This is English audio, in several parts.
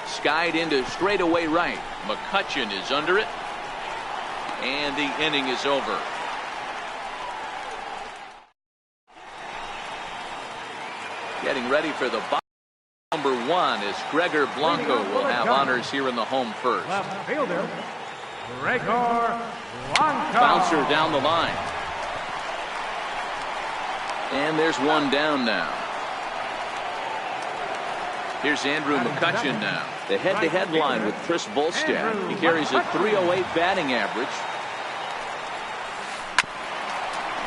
Skied into straightaway right. McCutchen is under it. And the inning is over. Getting ready for the box. Number 1 is Gregor Blanco will have honors here in the home first. Left fielder, Gregor Blanco. Bouncer down the line. And there's one down now. Here's Andrew McCutchen now. The head-to-head line with Chris Volstad. He carries a .308 batting average.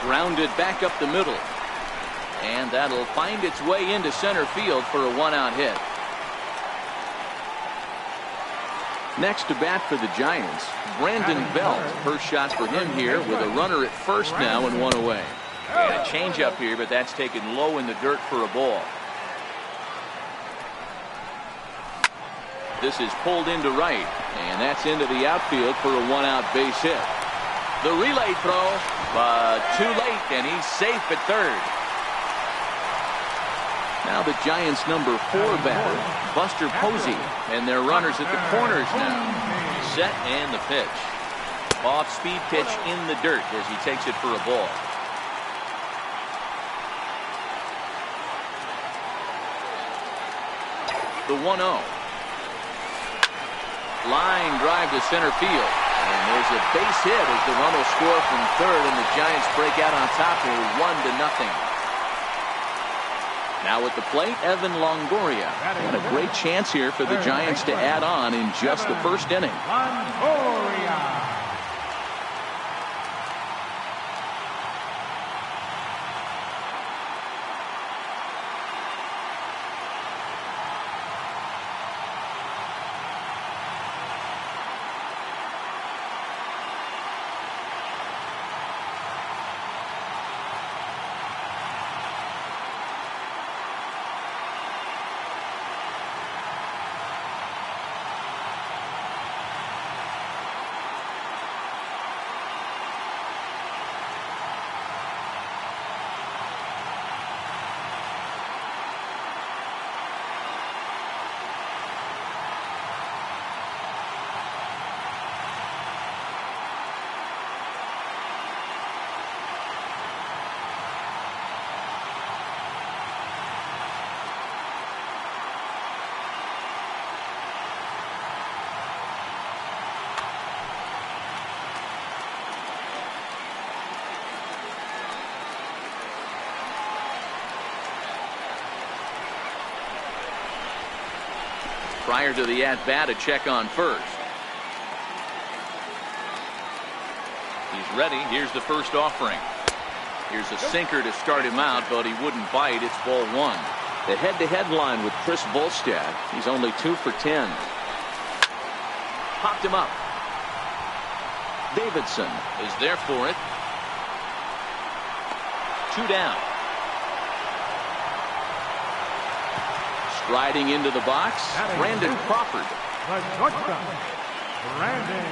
Grounded back up the middle. And that'll find its way into center field for a 1-out hit. Next to bat for the Giants, Brandon Belt. First shot for him here with a runner at first now and 1 away. And a changeup here, but that's taken low in the dirt for a ball. This is pulled into right, and that's into the outfield for a 1-out base hit. The relay throw, but too late, and he's safe at third. Now the Giants' number 4 batter, Buster Posey, and their runners at the corners now. Set and the pitch. Off-speed pitch in the dirt as he takes it for a ball. The 1-0. Line drive to center field. And there's a base hit as the run will score from third, and the Giants break out on top here 1-0. Now at the plate, Evan Longoria. And a great chance here for the Giants to add on in just the first inning. Longoria. Prior to the at-bat, a check on first. He's ready. Here's the first offering. Here's a sinker to start him out, but he wouldn't bite. It's ball 1. The head-to-head line with Chris Volstad. He's only 2 for 10. Popped him up. Davidson is there for it. 2 down. Riding into the box, Brandon Crawford.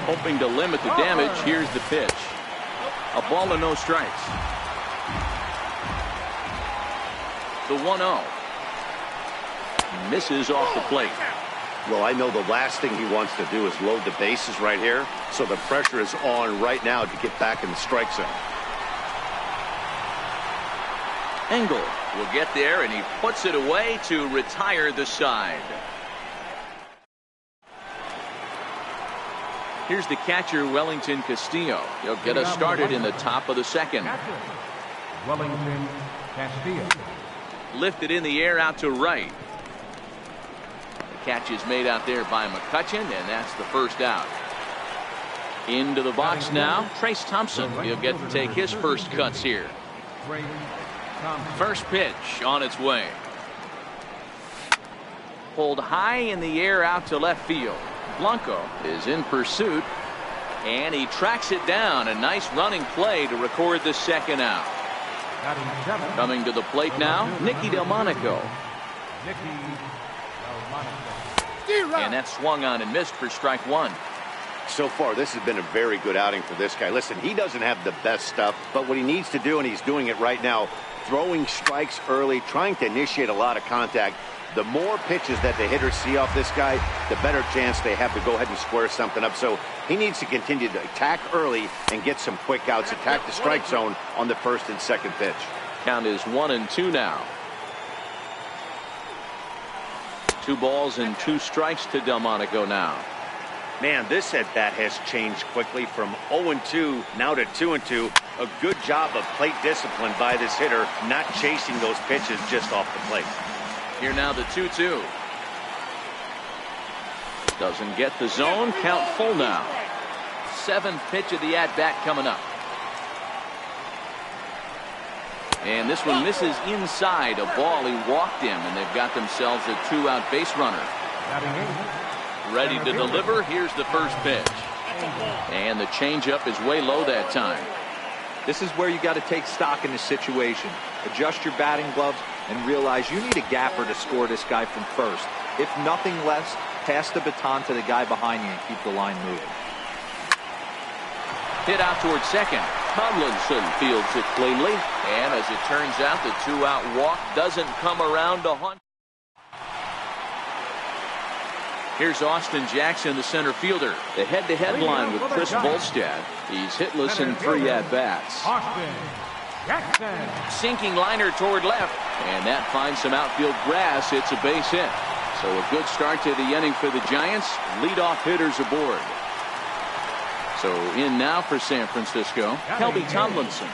Hoping to limit the damage. Here's the pitch. A ball and no strikes. The 1-0. Misses off the plate. Well, I know the last thing he wants to do is load the bases right here, so the pressure is on right now to get back in the strike zone. Engel will get there, and he puts it away to retire the side. Here's the catcher, Wellington Castillo. He'll get us started in the top of the second. Wellington Castillo. Lifted in the air out to right. The catch is made out there by McCutchen, and that's the first out. Into the box now, Trace Thompson. He'll get to take his first cuts here. First pitch on its way. Pulled high in the air out to left field. Blanco is in pursuit, and he tracks it down. A nice running play to record the second out. Coming to the plate now, Nicky Delmonico. And that swung on and missed for strike 1. So far, this has been a very good outing for this guy. Listen, he doesn't have the best stuff, but what he needs to do, and he's doing it right now, throwing strikes early, trying to initiate a lot of contact, The more pitches that the hitters see off this guy, the better chance they have to go ahead and square something up. So he needs to continue to attack early and get some quick outs, attack the strike zone on the first and second pitch. Count is 1-2 now. 2 balls and 2 strikes to Delmonico now. Man, this at-bat has changed quickly from 0-2 now to 2-2. A good job of plate discipline by this hitter, not chasing those pitches just off the plate. Here now the 2-2. Doesn't get the zone. Count full now. 7th pitch of the at-bat coming up. And this one misses inside. A ball. He walked him, and they've got themselves a 2-out base runner. Ready to deliver. Here's the first pitch. And the changeup is way low that time. This is where you got to take stock in this situation. Adjust your batting gloves and realize you need a gapper to score this guy from first. If nothing less, pass the baton to the guy behind you and keep the line moving. Hit out towards second. Tomlinson fields it cleanly. And as it turns out, the 2-out walk doesn't come around to haunt. Here's Austin Jackson, the center fielder. The head-to-head line with Chris Volstad. He's hitless in 3 at-bats. Austin Jackson. Sinking liner toward left. And that finds some outfield grass. It's a base hit. So a good start to the inning for the Giants. Leadoff hitters aboard. So in now for San Francisco, Kelby Tomlinson.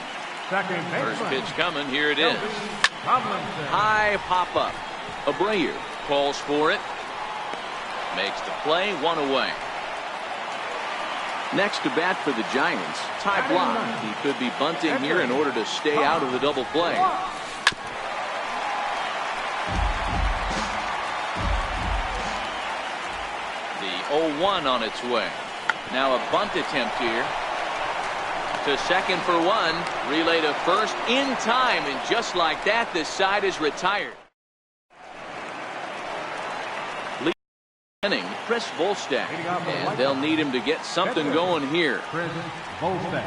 First pitch coming. Here it is. High pop-up. Abreu calls for it. Makes the play, 1 away. Next to bat for the Giants, Ty Blach. He could be bunting here in order to stay out of the double play. The 0-1 on its way. Now a bunt attempt here. To second for 1. Relay to first in time, and just like that, this side is retired. Chris Volstad, and they'll need him to get something going here. Chris Volstad.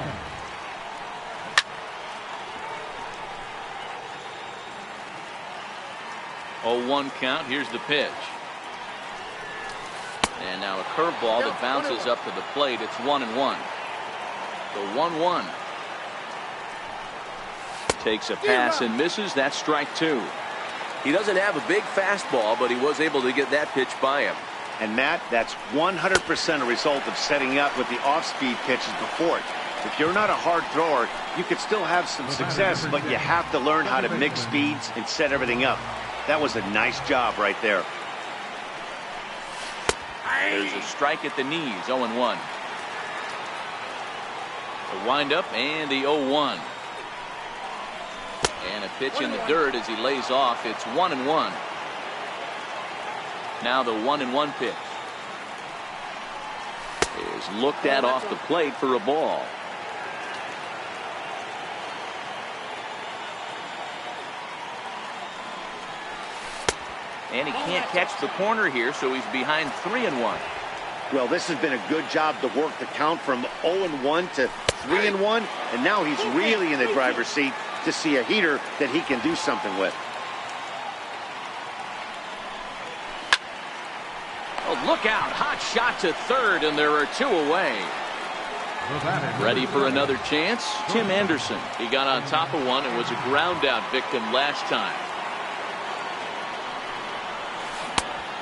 Oh, 1 count. Here's the pitch. And now a curveball that bounces up to the plate. It's 1-1. The 1-1. Takes a pass and misses. That's strike 2. He doesn't have a big fastball, but he was able to get that pitch by him. And Matt, that's 100% a result of setting up with the off-speed pitches before it. If you're not a hard thrower, you could still have some success, but you have to learn how to mix speeds and set everything up. That was a nice job right there. There's a strike at the knees, 0-1. The windup and the 0-1. And a pitch in the dirt as he lays off. It's 1-1. Now the 1-1 pitch is looked at off the plate for a ball. And he can't catch the corner here, so he's behind 3-1. Well, this has been a good job to work the count from 0-1 to 3-1, and now he's really in the driver's seat to see a heater that he can do something with. Oh, look out. Hot shot to third, and there are 2 away. Ready for another chance? Tim Anderson. He got on top of one and was a ground out victim last time.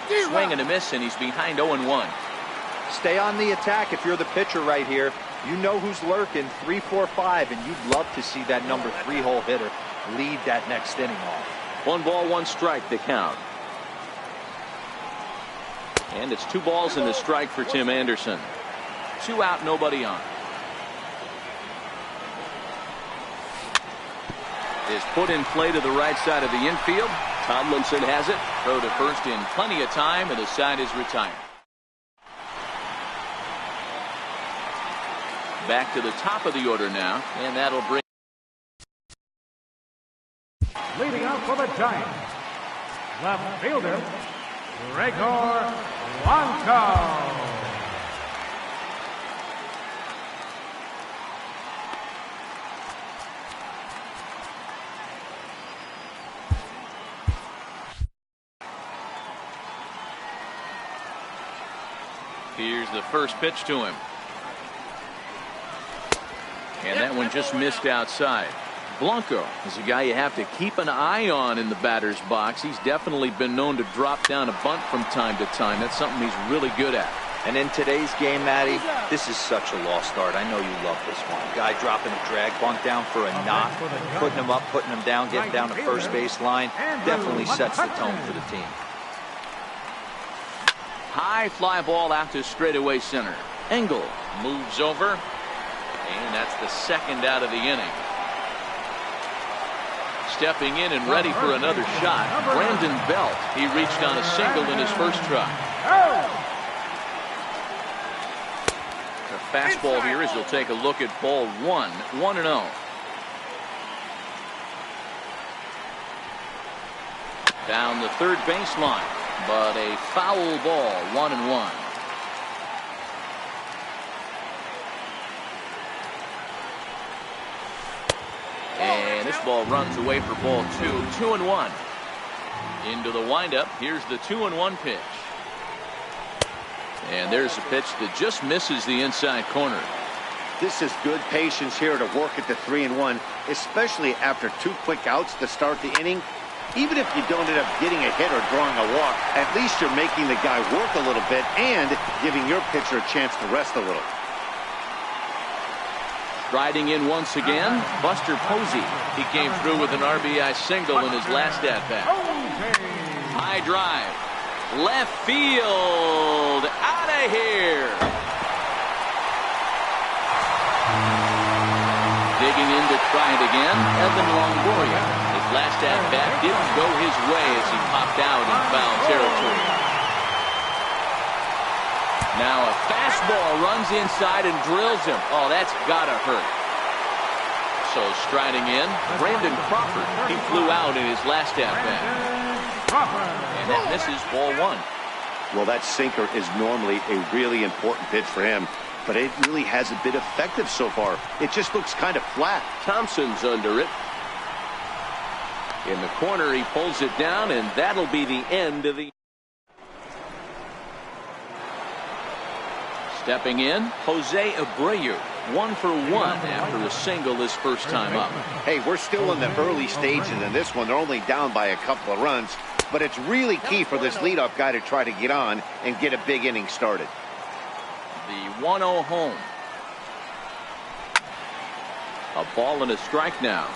Swing and a miss, and he's behind 0-1. Stay on the attack if you're the pitcher right here. You know who's lurking, 3, 4, 5, and you'd love to see that number 3-hole hitter lead that next inning off. 1 ball, 1 strike to count. And it's 2 balls and a strike for Tim Anderson. 2 out, nobody on. Is put in play to the right side of the infield. Tomlinson has it. Throw to first in plenty of time, and the side is retired. Back to the top of the order now, and that'll bring. Leading out for the Giants, left fielder, Gregor Blanco. Here's the first pitch to him. And that one just missed outside. Blanco is a guy you have to keep an eye on in the batter's box. He's definitely been known to drop down a bunt from time to time. That's something he's really good at. And in today's game, Matty, this is such a lost start. I know you love this one. Guy dropping a drag bunt down for a knock, putting him up, putting him down, getting down the first base line, definitely sets the tone for the team. High fly ball out to straightaway center. Engel moves over, and that's the second out of the inning. Stepping in and ready for another shot, Brandon Belt. He reached on a single in his first try. The fastball here as he'll take a look at ball one, 1-0. Down the third baseline, but a foul ball, 1-1. And this ball runs away for ball 2, 2-1. Into the windup. Here's the 2-1 pitch. And there's a pitch that just misses the inside corner. This is good patience here to work at the 3-1, especially after 2 quick outs to start the inning. Even if you don't end up getting a hit or drawing a walk, at least you're making the guy work a little bit and giving your pitcher a chance to rest a little. Striding in once again, Buster Posey. He came through with an RBI single in his last at-bat. High drive. Left field. Out of here. Digging in to try it again, Evan Longoria. His last at-bat didn't go his way as he popped out in foul territory. Now a fastball runs inside and drills him. Oh, that's gotta hurt. So striding in, Brandon Crawford. He flew out in his last at-bat. And that misses ball 1. Well, that sinker is normally a really important pitch for him, but it really hasn't been effective so far. It just looks kind of flat. Thompson's under it. In the corner, he pulls it down, and that'll be the end of the... Stepping in, Jose Abreu, 1 for 1 after a single his first time up. Hey, we're still in the early stages in this one. They're only down by a couple of runs, but it's really key for this leadoff guy to try to get on and get a big inning started. The 1-0 home. A ball and a strike now.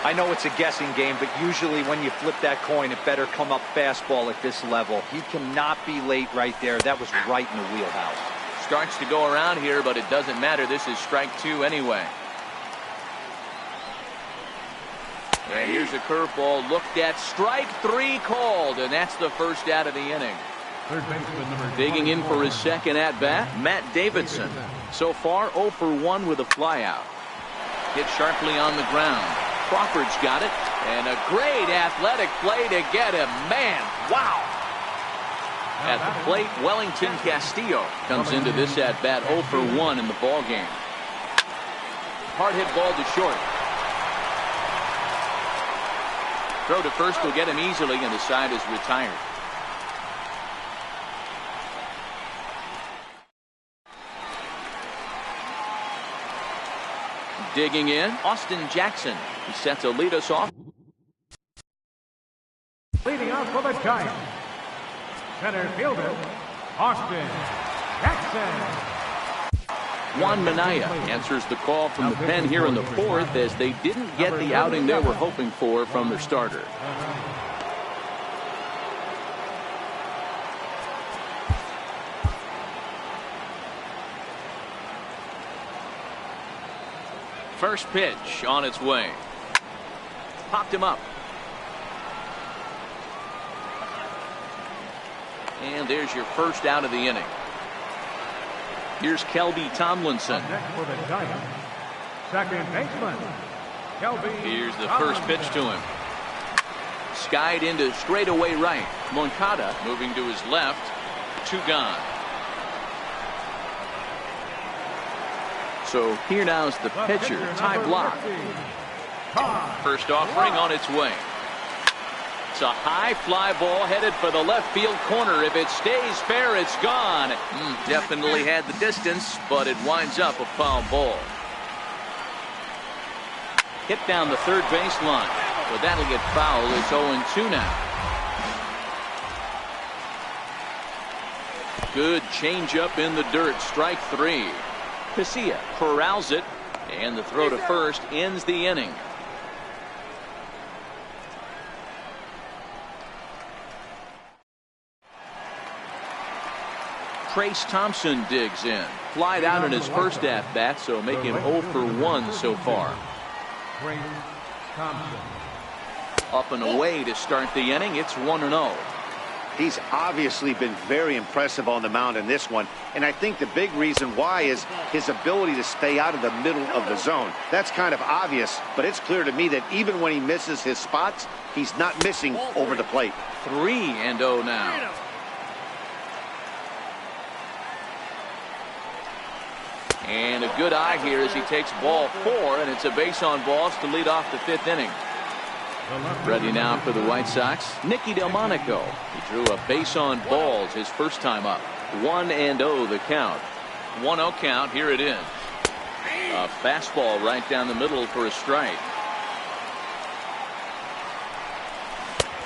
I know it's a guessing game, but usually when you flip that coin, it better come up fastball at this level. He cannot be late right there. That was right in the wheelhouse. Starts to go around here, but it doesn't matter. This is strike 2 anyway. And here's a curveball looked at. Strike 3 called, and that's the first out of the inning. Digging in for his second at-bat, Matt Davidson. So far, 0 for 1 with a flyout. Hit sharply on the ground. Crawford's got it, and a great athletic play to get him. Man, wow. At the plate, Wellington Castillo comes into this at-bat 0 for 1 in the ballgame. Hard hit ball to short. Throw to first will get him easily, and the side is retired. Digging in, Austin Jackson. He set to lead us off. Leading off for the Giants, center fielder, Austin Jackson. Juan Minaya answers the call from the pen here in the 4th as they didn't get the outing they were hoping for from their starter. First pitch on its way. Popped him up. And there's your first out of the inning. Here's Kelby Tomlinson. Next for the Giants, second baseman, Kelby. Here's the first pitch to him. Skied into straightaway right. Moncada moving to his left. 2 gone. So here now is the pitcher, Ty Blach. First offering on its way. It's a high fly ball headed for the left field corner. If it stays fair, it's gone. Definitely had the distance, but it winds up a foul ball. Hit down the third baseline, but that'll get fouled. It's 0-2 now. Good changeup in the dirt. Strike three. Piscia corrals it, and the throw to first ends the inning. Trace Thompson digs in. Flied out in his first at-bat, so make him 0 for 1 so far. Trace Thompson. Up and away to start the inning. It's 1-0. He's obviously been very impressive on the mound in this one, and I think the big reason why is his ability to stay out of the middle of the zone. That's kind of obvious, but it's clear to me that even when he misses his spots, he's not missing over the plate. 3-0 now. And a good eye here as he takes ball 4, and it's a base on balls to lead off the 5th inning. Ready now for the White Sox, Nicky Delmonico. He drew a base on balls his first time up. 1-0 the count. 1-0 count. Here it is. A fastball right down the middle for a strike.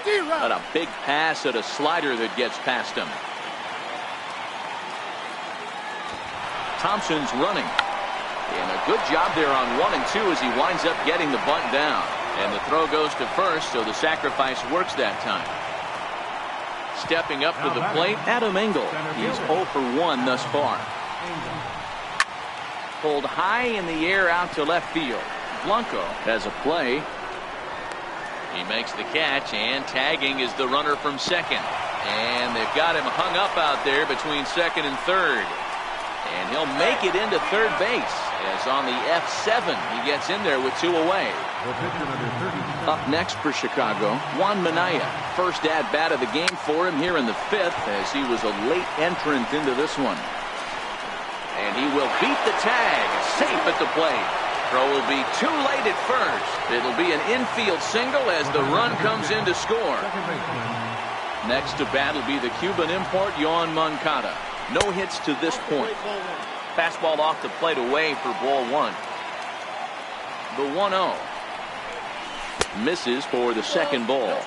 Got a big pass at a slider that gets past him. Thompson's running. And a good job there on 1 and 2 as he winds up getting the bunt down. And the throw goes to first, so the sacrifice works that time. Stepping up to the plate, Adam Engel. He's 0 for 1 thus far. Pulled high in the air out to left field. Blanco has a play. He makes the catch, and tagging is the runner from second. And they've got him hung up out there between second and third. And he'll make it into third base, as on the F7 he gets in there with 2 away. Up next for Chicago, Juan Minaya. First at bat of the game for him here in the 5th, as he was a late entrant into this one. And he will beat the tag, safe at the plate. Throw will be too late at first. It'll be an infield single as the run comes in to score. Next to bat will be the Cuban import, Yoan Moncada. No hits to this point. Fastball off the plate away for ball 1. The 1-0. Misses for the second ball.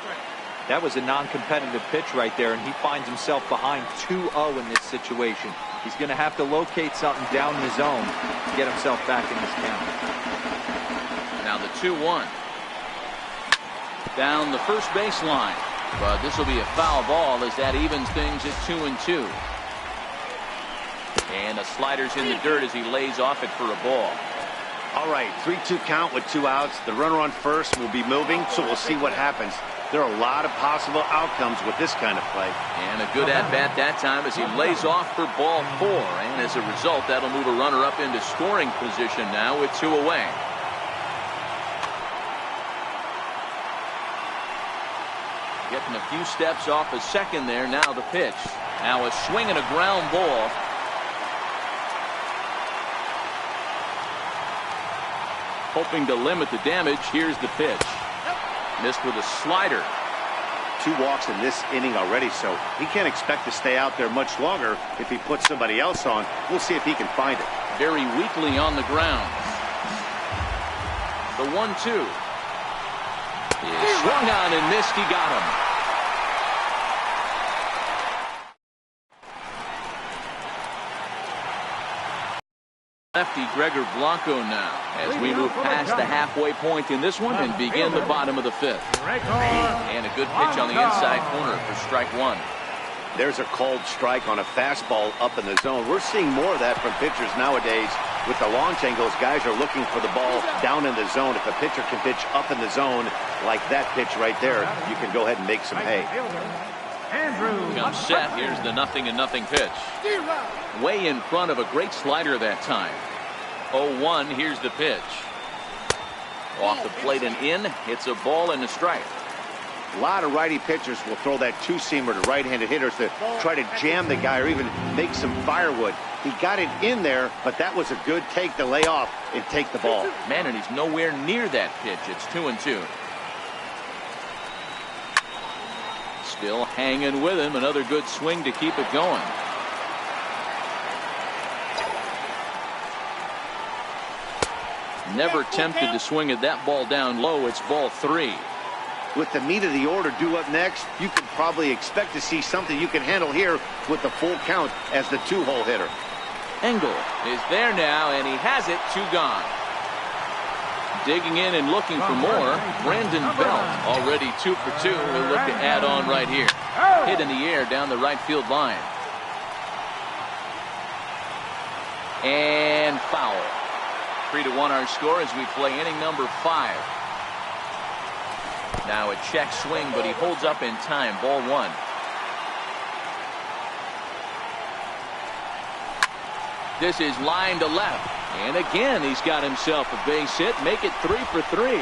That was a non-competitive pitch right there, and he finds himself behind 2-0 in this situation. He's going to have to locate something down in the zone to get himself back in this count. Now the 2-1. Down the first baseline. But this will be a foul ball as that evens things at 2-2. And the slider's in the dirt as he lays off it for a ball. All right, 3-2 count with 2 outs. The runner on first will be moving, so we'll see what happens. There are a lot of possible outcomes with this kind of play. And a good at-bat that time as he lays off for ball 4. And as a result, that'll move a runner up into scoring position now with 2 away. Getting a few steps off a second there. Now the pitch. Now a swing and a ground ball. Hoping to limit the damage. Here's the pitch. Missed with a slider. 2 walks in this inning already, so he can't expect to stay out there much longer if he puts somebody else on. We'll see if he can find it. Very weakly on the ground. The 1-2. He swung on and missed. He got him. Lefty Gregor Blanco now as we move past the halfway point in this one and begin the bottom of the 5th. And a good pitch on the inside corner for strike 1. There's a called strike on a fastball up in the zone. We're seeing more of that from pitchers nowadays. With the launch angles, guys are looking for the ball down in the zone. If a pitcher can pitch up in the zone like that pitch right there, you can go ahead and make some hay. Comes set. Here's the 0-0 pitch. Way in front of a great slider that time. 0-1. Here's the pitch. Off the plate and in. It's a ball and a strike. A lot of righty pitchers will throw that 2-seamer to right-handed hitters to try to jam the guy or even make some firewood. He got it in there, but that was a good take to lay off and take the ball. Man, and he's nowhere near that pitch. It's 2-2. Still hanging with him. Another good swing to keep it going. Never tempted to swing at that ball down low. It's ball 3. With the meat of the order due up next, you can probably expect to see something you can handle here with the full count as the 2-hole hitter. Engel is there now, and he has it. 2 gone. Digging in and looking for more. Brandon Belt already 2 for 2. He'll look to add on right here. Hit in the air down the right field line. And foul. 3-1 our score as we play inning number 5. Now a check swing, but he holds up in time. Ball 1. This is line to left. And again, he's got himself a base hit. Make it 3 for 3.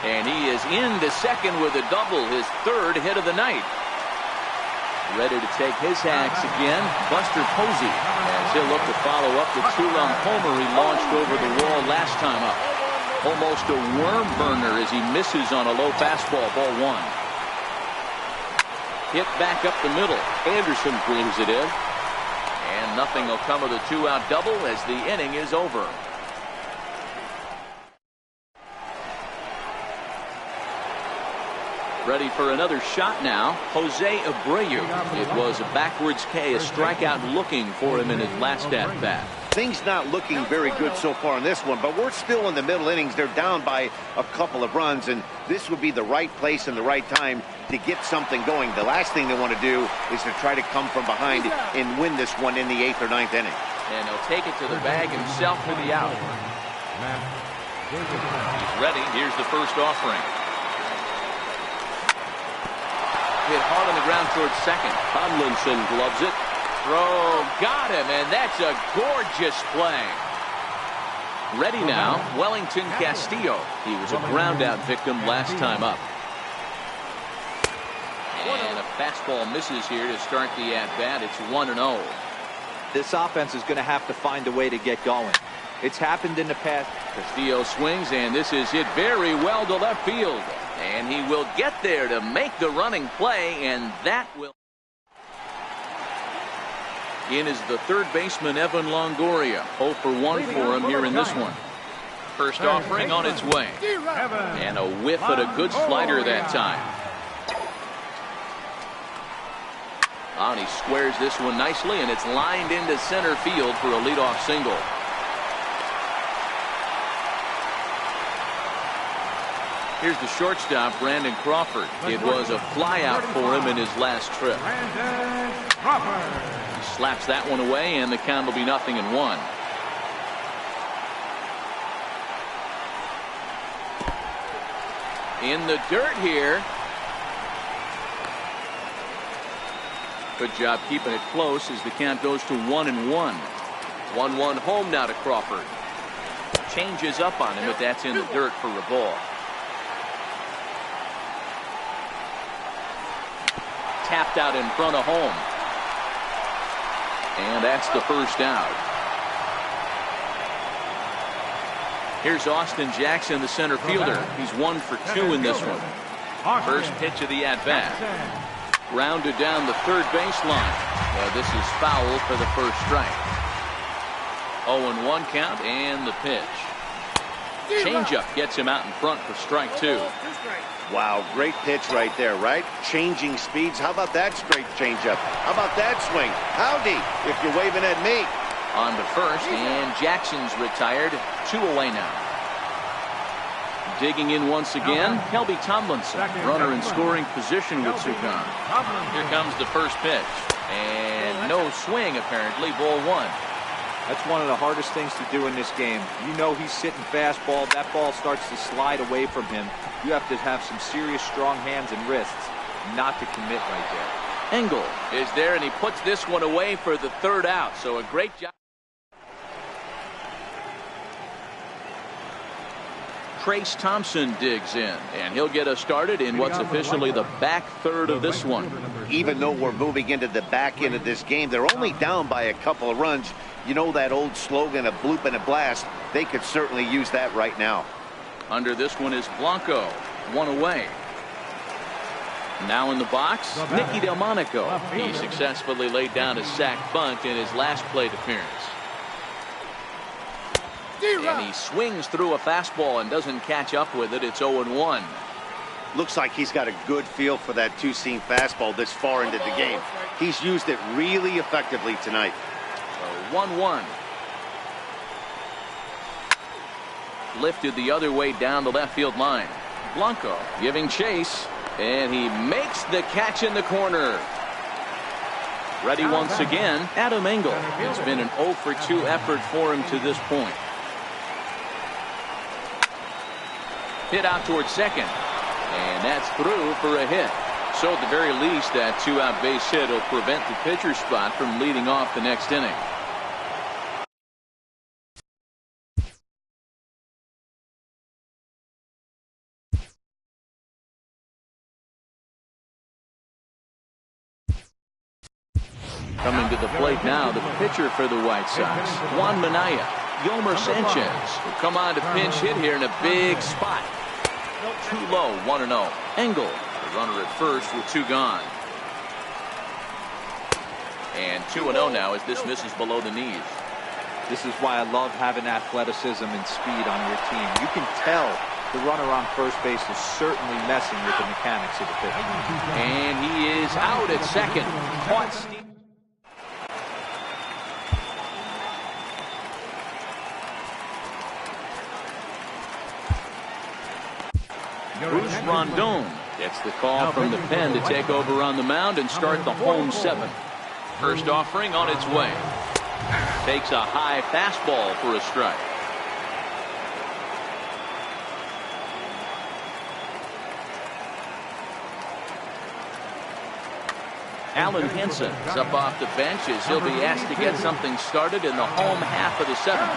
And he is into second with a double. His 3rd hit of the night. Ready to take his hacks again, Buster Posey, as he'll look to follow up the 2-run homer he launched over the wall last time up. Almost a worm burner as he misses on a low fastball. Ball 1. Hit back up the middle. Anderson brings it in. And nothing will come of the 2-out double as the inning is over. Ready for another shot now. Jose Abreu. It was a backwards K, a strikeout looking for him in his last at bat. Things not looking very good so far in this one, but we're still in the middle innings. They're down by a couple of runs, and this would be the right place and the right time to get something going. The last thing they want to do is to try to come from behind and win this one in the 8th or 9th inning. And he'll take it to the bag himself for the out. He's ready. Here's the first offering. Hit hard on the ground towards second. Tomlinson gloves it. Throw, got him, and that's a gorgeous play. Ready now, Wellington Castillo. He was a ground-out victim last time up. And a fastball misses here to start the at-bat. It's 1-0. This offense is going to have to find a way to get going. It's happened in the past. Castillo swings, and this is hit very well to left field. And he will get there to make the running play, and that will... In is the 3rd baseman, Evan Longoria. 0 for 1 for him here in this one. First offering on its way. And a whiff at a good slider that time. And he squares this one nicely, and it's lined into center field for a leadoff single. Here's the shortstop, Brandon Crawford. It was a flyout for him in his last trip. He slaps that one away, and the count will be 0-1. In the dirt here. Good job keeping it close as the count goes to 1-1. 1-1 home now to Crawford. Changes up on him, but that's in the dirt for a ball. Tapped out in front of home. And that's the first out. Here's Austin Jackson, the center fielder. He's 1 for 2 in this one. First pitch of the at-bat. Grounded down the 3rd baseline. This is foul for the first strike. 0-1 count and the pitch. Changeup gets him out in front for strike 2. Wow, great pitch right there, right? Changing speeds. How about that straight changeup? How about that swing? Howdy, if you're waving at me. On to first, and Jackson's retired. 2 away now. Digging in once again, Kelby Tomlinson. Runner in scoring position with 2 gone. Here comes the first pitch. And no swing, apparently. Ball 1. That's one of the hardest things to do in this game. You know he's sitting fastball. That ball starts to slide away from him. You have to have some serious strong hands and wrists not to commit right there. Engel is there, and he puts this one away for the 3rd out. So a great job. Trace Thompson digs in, and he'll get us started in what's officially the back 3rd of this one. Even though we're moving into the back end of this game, they're only down by a couple of runs. You know that old slogan, a bloop and a blast. They could certainly use that right now. Under this one is Blanco. 1 away. Now in the box, Nicky Delmonico. He successfully laid down a sac bunt in his last plate appearance. And he swings through a fastball and doesn't catch up with it. It's 0-1. Looks like he's got a good feel for that two-seam fastball this far into the game. He's used it really effectively tonight. So 1-1. Lifted the other way down the left field line. Blanco giving chase, and he makes the catch in the corner. Ready once again, Adam Engel. It's been an 0-for-2 effort for him to this point. Hit out towards second, and that's through for a hit. So at the very least, that two-out base hit will prevent the pitcher spot from leading off the next inning. Coming to the plate now, the pitcher for the White Sox, Juan Minaya. Yomer Sanchez will come on to pinch hit here in a big spot. Too low, 1-0. Engel, the runner at first with two gone. And 2-0 now as this misses below the knees. This is why I love having athleticism and speed on your team. You can tell the runner on first base is certainly messing with the mechanics of the pitch. And he is out at second. Caught Steve. Bruce Rondon gets the call from the pen to take over on the mound and start the home seventh. First offering on its way. Takes a high fastball for a strike. Alan Henson is up off the bench as he'll be asked to get something started in the home half of the seventh.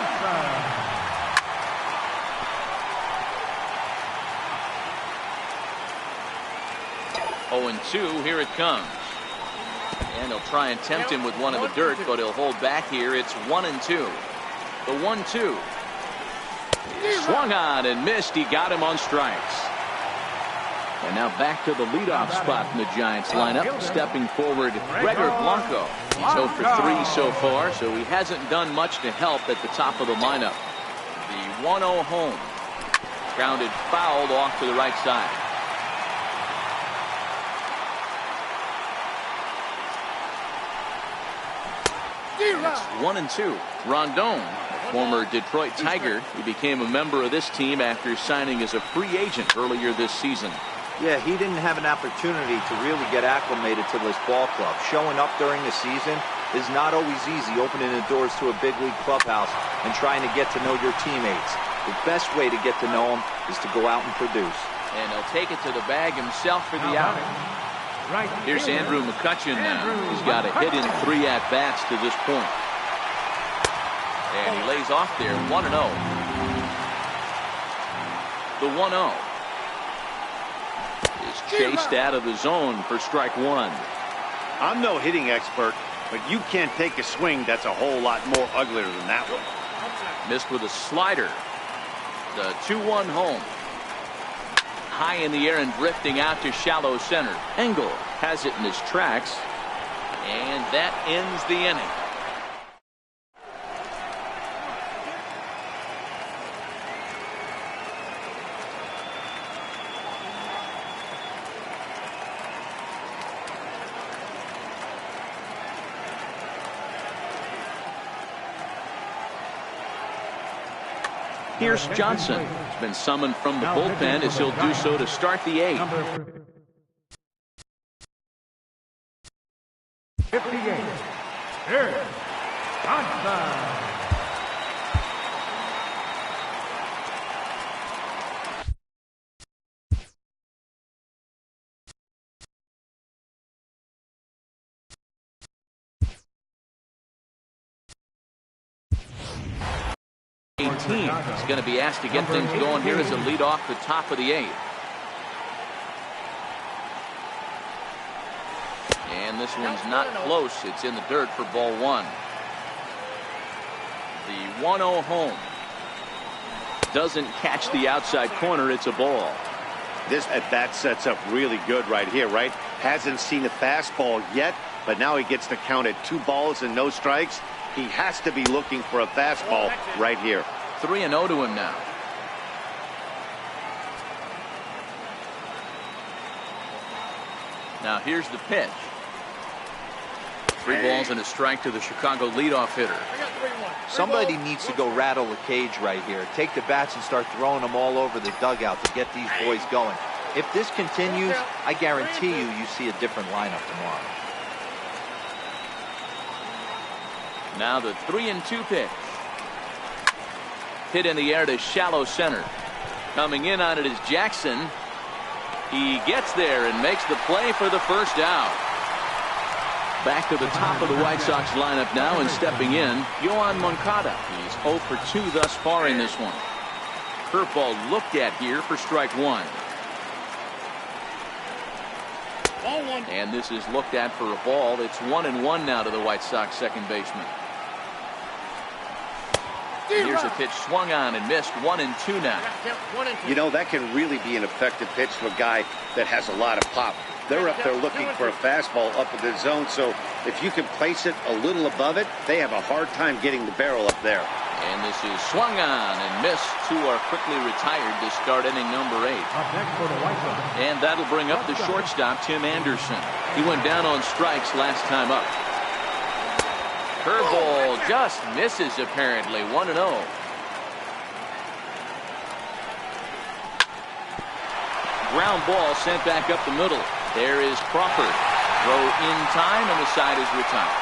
0-2, here it comes. And they'll try and tempt him with one of the dirt, but he'll hold back here. It's 1-2. The 1-2. Swung on and missed. He got him on strikes. And now back to the leadoff spot in the Giants lineup. Stepping forward, Gregor Blanco. He's 0 for 3 so far, so he hasn't done much to help at the top of the lineup. The 1-0 home. Grounded fouled off to the right side. It's 1-2. Rondon, a former Detroit Tiger, who became a member of this team after signing as a free agent earlier this season. Yeah, he didn't have an opportunity to really get acclimated to this ball club. Showing up during the season is not always easy, opening the doors to a big league clubhouse and trying to get to know your teammates. The best way to get to know them is to go out and produce. And he'll take it to the bag himself for the out. Here's Andrew McCutchen now. He's got a hit in 3 at-bats to this point. And he lays off there, 1-0. The 1-0 is chased out of the zone for strike one. I'm no hitting expert, but you can't take a swing that's a whole lot more uglier than that one. Missed with a slider. The 2-1 home. High in the air and drifting out to shallow center. Engel has it in his tracks, and that ends the inning. Here's Johnson. He's been summoned from the bullpen as he'll do so to start the 8th. 58. Here's Johnson. He's going to be asked to get things going here as a lead off the top of the 8th. And this one's not close. It's in the dirt for ball 1. The 1-0 home. Doesn't catch the outside corner. It's a ball. This at-bat sets up really good right here, right? Hasn't seen a fastball yet, but now he gets to count at 2 balls and no strikes. He has to be looking for a fastball right here. 3-0 to him now. Now here's the pitch. 3 balls and a strike to the Chicago leadoff hitter. Somebody needs to go rattle the cage right here. Take the bats and start throwing them all over the dugout to get these boys going. If this continues, I guarantee you see a different lineup tomorrow. Now the 3-2 pitch. Hit in the air to shallow center. Coming in on it is Jackson. He gets there and makes the play for the first out. Back to the top of the White Sox lineup now, and stepping in, Yoán Moncada. He's 0 for 2 thus far in this one. Curveball looked at here for strike 1. And this is looked at for a ball. It's 1-1 now to the White Sox second baseman. Here's a pitch swung on and missed. 1-2 now. You know, that can really be an effective pitch to a guy that has a lot of pop. They're up there looking for a fastball up in the zone, so if you can place it a little above it, they have a hard time getting the barrel up there. And this is swung on and missed. 2 are quickly retired to start inning number 8. And that'll bring up the shortstop, Tim Anderson. He went down on strikes last time up. Curveball just misses apparently. 1-0. Ground ball sent back up the middle. There is Crawford. Throw in time, and the side is retired.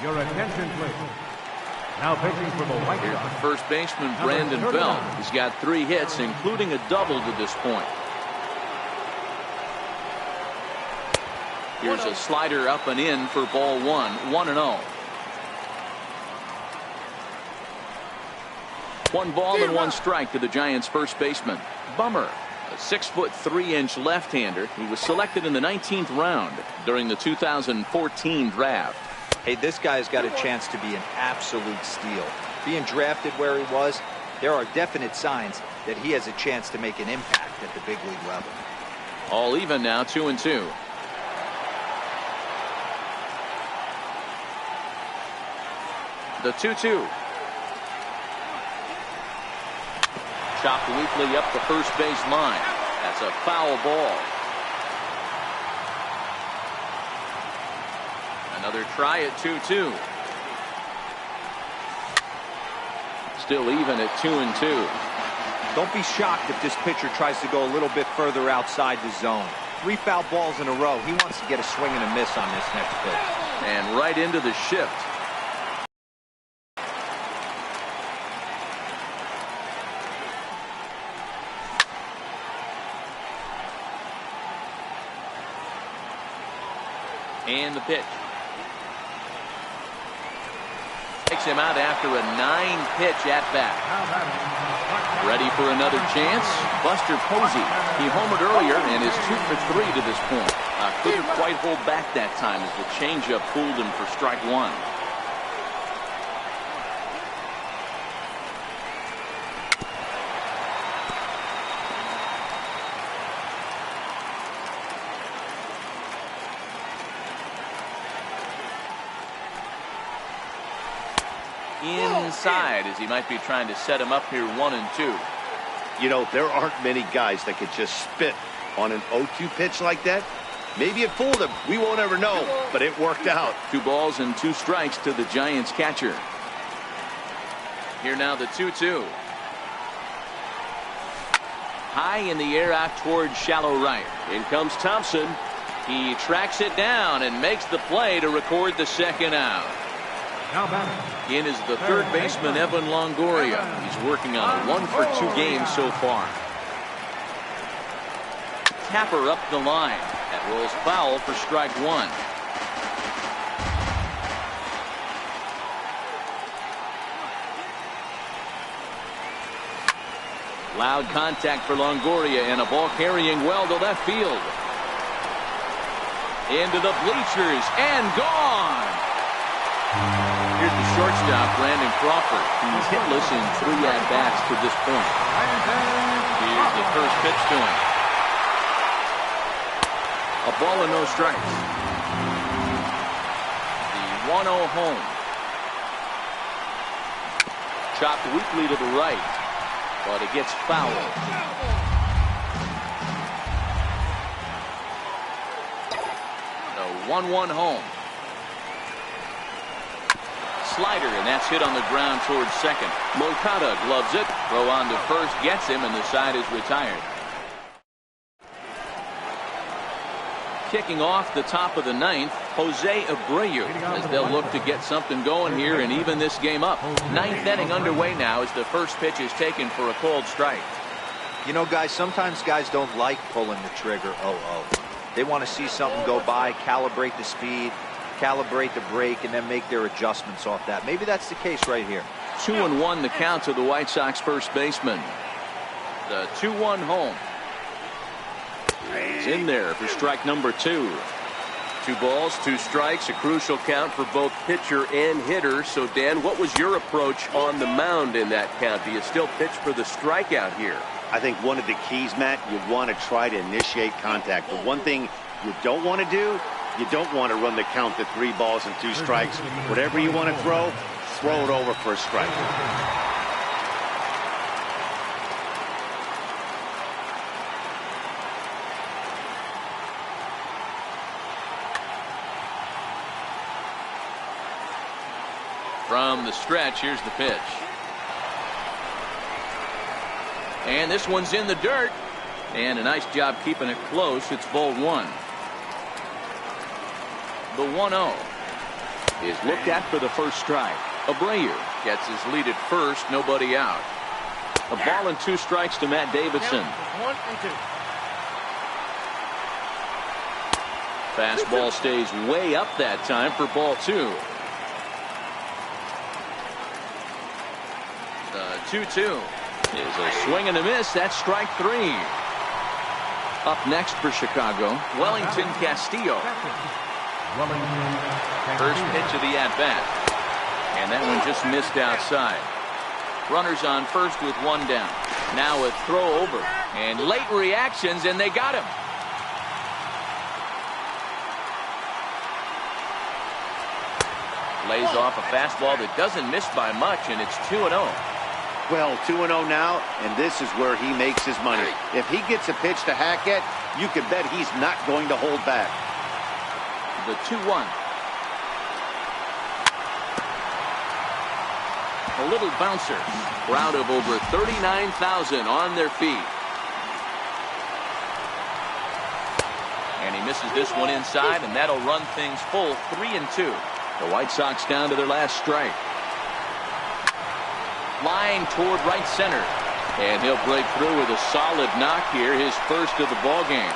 Your attention, please. Now pitching for the White Sox. First baseman Brandon Belt. He's got 3 hits, including a double to this point. Here's a slider up and in for ball 1. 1-0. 1 ball and 1 strike to the Giants first baseman. Bummer, a 6'3" left-hander. He was selected in the 19th round during the 2014 draft. Hey, this guy's got a chance to be an absolute steal. Being drafted where he was, there are definite signs that he has a chance to make an impact at the big league level. All even now, 2-2. The 2-2. Chopped weakly up the first base line. That's a foul ball. Another try at 2-2. Still even at 2-2. Don't be shocked if this pitcher tries to go a little bit further outside the zone. 3 foul balls in a row. He wants to get a swing and a miss on this next pitch. And right into the shift. And the pitch. Takes him out after a 9-pitch at-bat. Ready for another chance? Buster Posey. He homered earlier and is 2 for 3 to this point. Couldn't quite hold back that time as the changeup fooled him for strike 1. Inside as he might be trying to set him up here 1-2. You know, there aren't many guys that could just spit on an 0-2 pitch like that. Maybe it fooled him. We won't ever know, but it worked out. 2 balls and 2 strikes to the Giants catcher. Here now the 2-2. High in the air out towards shallow right. In comes Thompson. He tracks it down and makes the play to record the second out. In is the third baseman, Evan Longoria. He's working on a 1 for 2 game so far. Tapper up the line. That rolls foul for strike 1. Loud contact for Longoria and a ball carrying well to left field. Into the bleachers and gone. Here's the shortstop, Brandon Crawford. He's hitless in 3 at-bats to this point. Here's the first pitch to him. A ball and no strikes. The 1-0 home. Chopped weakly to the right, but it gets fouled. The 1-1 home. Slider, and that's hit on the ground towards second. Moncada gloves it. Throw on to first, gets him, and the side is retired. Kicking off the top of the 9th, Jose Abreu, as they'll look to get something going here and even this game up. 9th inning underway now as the first pitch is taken for a called strike. You know, guys, sometimes guys don't like pulling the trigger 0-0. They want to see something go by, calibrate the speed, calibrate the break, and then make their adjustments off that. Maybe that's the case right here. 2-1 the count to the White Sox first baseman. The 2-1 home. He's in there for strike number 2. 2 balls, 2 strikes, a crucial count for both pitcher and hitter. So, Dan, what was your approach on the mound in that count? Do you still pitch for the strikeout here? I think one of the keys, Matt, you want to try to initiate contact. But one thing you don't want to do, you don't want to run the count to 3 balls and 2 strikes. Whatever you want to throw it over for a strike. From the stretch, here's the pitch. And this one's in the dirt. And a nice job keeping it close. It's ball 1. The 1-0 is looked at for the first strike. Abreu gets his lead at first, nobody out. A ball and 2 strikes to Matt Davidson. 1 and 2. Fastball stays way up that time for ball 2. The 2-2 is a swing and a miss. That's strike 3. Up next for Chicago, Wellington Castillo. First pitch of the at-bat. And that one just missed outside. Runners on first with 1 down. Now a throw over. And late reactions, and they got him. Lays off a fastball that doesn't miss by much, and it's 2-0. Well, 2-0 now, and this is where he makes his money. If he gets a pitch to hack at, you can bet he's not going to hold back. The 2-1. A little bouncer. Crowd of over 39,000 on their feet. And he misses this one inside, and that'll run things full 3-2. The White Sox down to their last strike. Line toward right center. And he'll break through with a solid knock here, his first of the ball game.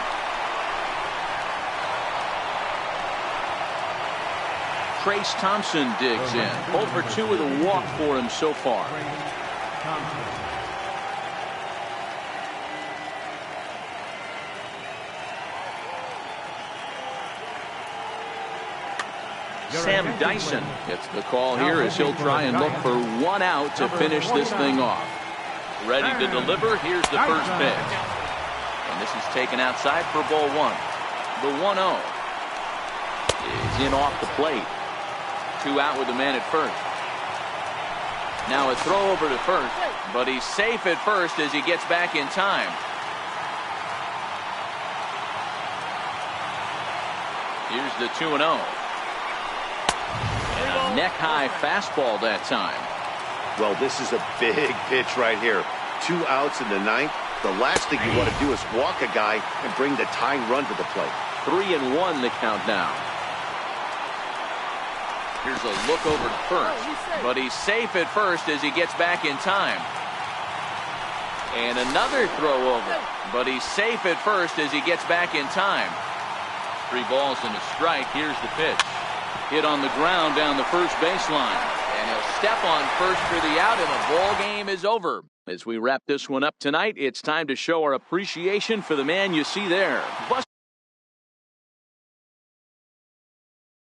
Trace Thompson digs in. 0 for 2 with a walk for him so far. Sam Dyson gets the call here as he'll try and look for 1 out to finish this thing off. Ready to deliver. Here's the first pitch. And this is taken outside for ball 1. The 1-0 is in off the plate. 2 out with the man at first. Now a throw over to first, but he's safe at first as he gets back in time. Here's the 2-0. And a neck-high fastball that time. Well, this is a big pitch right here. 2 outs in the 9th. The last thing you want to do is walk a guy and bring the tying run to the plate. 3-1 the count now. Here's a look over to first, but he's safe at first as he gets back in time. And another throw over, but he's safe at first as he gets back in time. 3 balls and a strike. Here's the pitch. Hit on the ground down the first baseline. And he'll step on first for the out, and the ball game is over. As we wrap this one up tonight, it's time to show our appreciation for the man you see there.